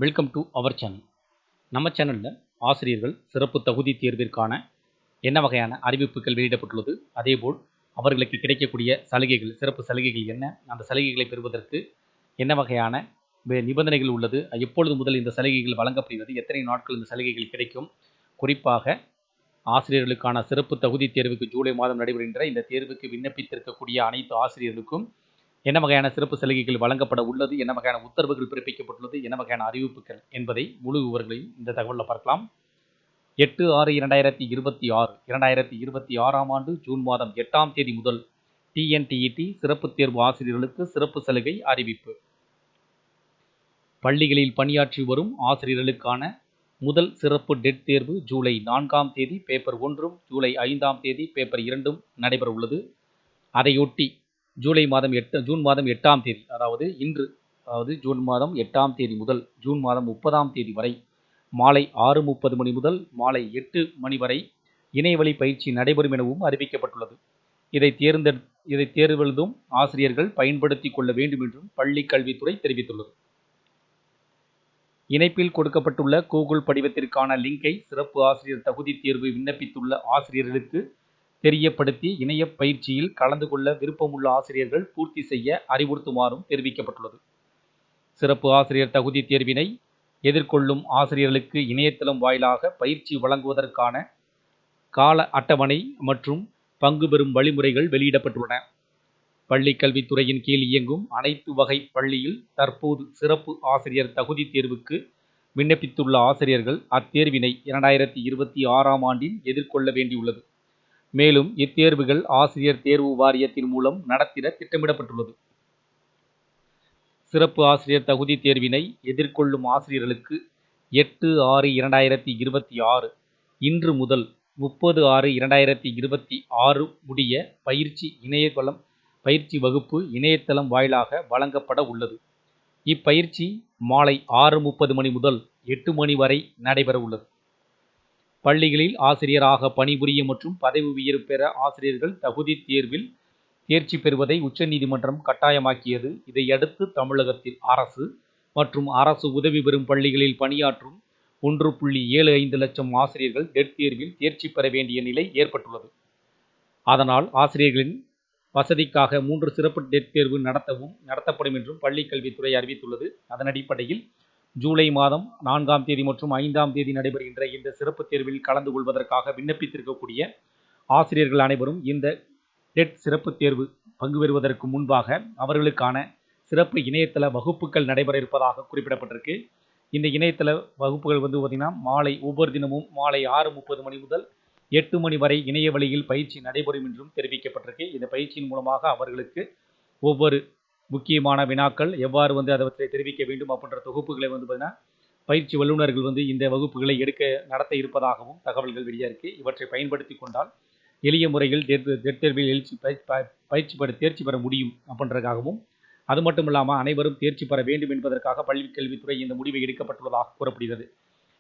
Welcome to our channel. நம்ம சேனலில் ஆசிரியர்கள் சிறப்பு தகுதி தேர்விற்கான என்ன வகையான அறிவிப்புகள் வெளியிடப்பட்டுள்ளது, அதேபோல் அவர்களுக்கு கிடைக்கக்கூடிய சலுகைகள், சிறப்பு சலுகைகள் என்ன, அந்த சலுகைகளை பெறுவதற்கு என்ன வகையான நிபந்தனைகள் உள்ளது, எப்பொழுது முதல் இந்த சலுகைகள் வழங்கப்படுகிறது, எத்தனை நாட்கள் இந்த சலுகைகள் கிடைக்கும், குறிப்பாக ஆசிரியர்களுக்கான சிறப்பு தகுதி தேர்வுக்கு ஜூலை மாதம் நடைபெறுகின்ற இந்த தேர்வுக்கு விண்ணப்பித்திருக்கக்கூடிய அனைத்து ஆசிரியர்களுக்கும் என்ன வகையான சிறப்பு சலுகைகள் வழங்கப்பட உள்ளது, என்ன வகையான உத்தரவுகள் பிறப்பிக்கப்பட்டுள்ளது, என்ன வகையான அறிவிப்புகள் என்பதை முழு விவரங்களையும் இந்த தகவலில் பார்க்கலாம். 8/6/2026 ஆண்டு ஜூன் மாதம் 8ஆம் தேதி முதல் டிஎன்டிஇடி சிறப்பு தேர்வு ஆசிரியர்களுக்கு சிறப்பு சலுகை அறிவிப்பு. பள்ளிகளில் பணியாற்றி வரும் ஆசிரியர்களுக்கான முதல் சிறப்பு டெட் தேர்வு ஜூலை 4ஆம் தேதி பேப்பர் 1ம், ஜூலை 5ஆம் தேதி பேப்பர் 2ம் நடைபெற உள்ளது. அதையொட்டி ஜூன் மாதம் 8ஆம் தேதி, ஜூன் மாதம் 8ஆம் தேதி முதல் ஜூன் மாதம் 30ஆம் தேதி வரை மாலை 6:30 மணி முதல் மாலை 8 மணி வரை இணையவழி பயிற்சி நடைபெறும் எனவும் அறிவிக்கப்பட்டுள்ளது. இதை தேர்வெழுதும் ஆசிரியர்கள் பயன்படுத்திக் கொள்ள வேண்டும் என்றும் பள்ளி கல்வித்துறை தெரிவித்துள்ளது. இணைப்பில் கொடுக்கப்பட்டுள்ள கூகுள் படிவத்திற்கான லிங்கை சிறப்பு ஆசிரியர் தகுதி தேர்வு விண்ணப்பித்துள்ள ஆசிரியர்களுக்கு தெரியப்படுத்தி இணைய பயிற்சியில் கலந்து கொள்ள விருப்பமுள்ள ஆசிரியர்கள் பூர்த்தி செய்ய அறிவுறுத்துமாறும் தெரிவிக்கப்பட்டுள்ளது. சிறப்பு ஆசிரியர் தகுதி தேர்வினை எதிர்கொள்ளும் ஆசிரியர்களுக்கு இணையதளம் வாயிலாக பயிற்சி வழங்குவதற்கான கால அட்டவணை மற்றும் பங்கு பெறும் வழிமுறைகள் வெளியிடப்பட்டுள்ளன. பள்ளி கல்வித்துறையின் கீழ் இயங்கும் அனைத்து வகை பள்ளியில் தற்போது சிறப்பு ஆசிரியர் தகுதி தேர்வுக்கு விண்ணப்பித்துள்ள ஆசிரியர்கள் அத்தேர்வினை 2026ஆம் ஆண்டில் எதிர்கொள்ள வேண்டியுள்ளது. மேலும் இத்தேர்வுகள் ஆசிரியர் தேர்வு வாரியத்தின் மூலம் நடத்திட திட்டமிடப்பட்டுள்ளது. சிறப்பு ஆசிரியர் தகுதி தேர்வினை எதிர்கொள்ளும் ஆசிரியர்களுக்கு 8/6/2026 இன்று முதல் 30/6/2026 முடிய பயிற்சி வகுப்பு இணையதளம் வாயிலாக வழங்கப்பட உள்ளது. இப்பயிற்சி மாலை 6:30 மணி முதல் 8 மணி வரை நடைபெற உள்ளது. பள்ளிகளில் ஆசிரியராக பணிபுரிய மற்றும் பதவி உயர்வு பெற ஆசிரியர்கள் தகுதி தேர்வில் தேர்ச்சி பெறுவதை உச்சநீதிமன்றம் கட்டாயமாக்கியது. இதையடுத்து தமிழகத்தில் அரசு மற்றும் அரசு உதவி பெறும் பள்ளிகளில் பணியாற்றும் 1.75 லட்சம் ஆசிரியர்கள் டெட் தேர்வில் தேர்ச்சி பெற வேண்டிய நிலை ஏற்பட்டுள்ளது. அதனால் ஆசிரியர்களின் வசதிக்காக 3 சிறப்பு டெட் தேர்வு நடத்தப்படும் என்றும் பள்ளிக்கல்வித்துறை அறிவித்துள்ளது. அதன் அடிப்படையில் ஜூலை மாதம் 4ஆம் தேதி மற்றும் 5ஆம் தேதி நடைபெறுகின்ற இந்த சிறப்பு தேர்வில் கலந்து கொள்வதற்காக விண்ணப்பித்திருக்கக்கூடிய ஆசிரியர்கள் அனைவரும் இந்த டெட் சிறப்பு தேர்வு பங்கு பெறுவதற்கு முன்பாக அவர்களுக்கான சிறப்பு இணையதள வகுப்புகள் நடைபெற இருப்பதாக குறிப்பிடப்பட்டிருக்கு. இந்த இணையதள வகுப்புகள் பார்த்திங்கன்னா ஒவ்வொரு தினமும் மாலை 6:30 மணி முதல் 8 மணி வரை இணைய வழியில் பயிற்சி நடைபெறும் என்றும் தெரிவிக்கப்பட்டிருக்கு. இந்த பயிற்சியின் மூலமாக அவர்களுக்கு ஒவ்வொரு முக்கியமான வினாக்கள் எவ்வாறு அதை தெரிவிக்க வேண்டும் அப்படின்ற தொகுப்புகளை பார்த்திங்கன்னா பயிற்சி வல்லுநர்கள் இந்த வகுப்புகளை நடத்த இருப்பதாகவும் தகவல்கள் வெளியாயிருக்கு. இவற்றை பயன்படுத்தி கொண்டால் எளிய முறையில் டெட் தேர்வில் தேர்ச்சி பெற முடியும் அப்படின்றதுக்காகவும், அது மட்டும் இல்லாமல் அனைவரும் தேர்ச்சி பெற வேண்டும் என்பதற்காக பள்ளிக்கல்வித்துறை இந்த முடிவை எடுக்கப்பட்டுள்ளதாக கூறப்படுகிறது.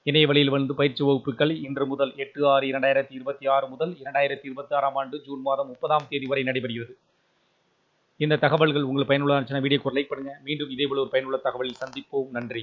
இணைய வழியில் பயிற்சி வகுப்புகள் இன்று முதல் 8/6/2026 முதல் 2026ஆம் ஆண்டு ஜூன் மாதம் 30ஆம் தேதி வரை நடைபெறுகிறது. இந்த தகவல்கள் உங்களுக்கு பயனுள்ள வீடியோக்கு லைக் பண்ணுங்க. மீண்டும் இதேபோல ஒரு பயனுள்ள தகவலில் சந்திப்போம். நன்றி.